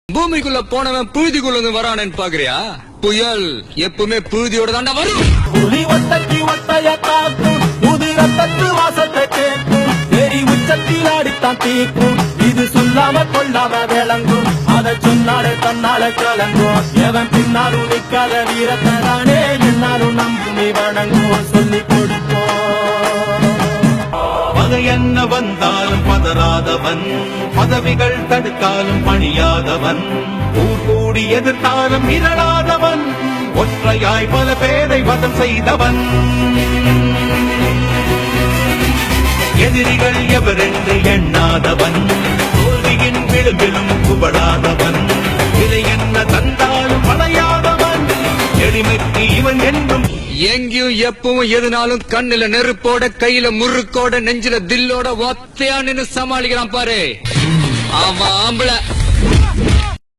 பூமிக்குள்ள போனவன் புழுதிக்குள்ள வரானேன்னு பாக்குறியா? புயல் எப்பவுமே புழுதியோட தாண்டா வரும். புலி ஒட்டக்கி ஒட்டைய காக்கும், முதிரத்தத்து வாசத்தை கேட்கும், எரி உச்சத்தில் ஆடித்தான் தீக்கும். இது சொல்லாம கொள்ளாம விளங்கும், அதை சொன்னாலே தன்னால கலங்கும். எவன் பின்னாலும் நிக்காத வீரத்தை தானே என்னாலும் நம்புமே வணங்கும். சொல்லிக் கொடுப்போம். பகை என்ன வந்தாலும் பதறாதவன், பதவிகள் தடுத்தாலும் பணியாதவன், ஊர் கூடி எதிர்த்தாலும் மிரளாதவன், ஒற்றையாய் பல பேரை வதம் செய்தவன். எதிரிகள் எவரென்று எண்ணாதவன், தோல்வியின் விளிம்பிலும் குபடாதவன், இதை என்ன தந்தாலும் படையாதவன், எளிமைக்கு இவன் என்றும் எங்கேயும் எப்பவும் எதுனாலும் கண்ணுல நெருப்போட கையில முறுக்கோட நெஞ்சில தில்லோட ஒத்தையா நின்னு சமாளிக்கிறான் பாரு. அவன் ஆம்பளை.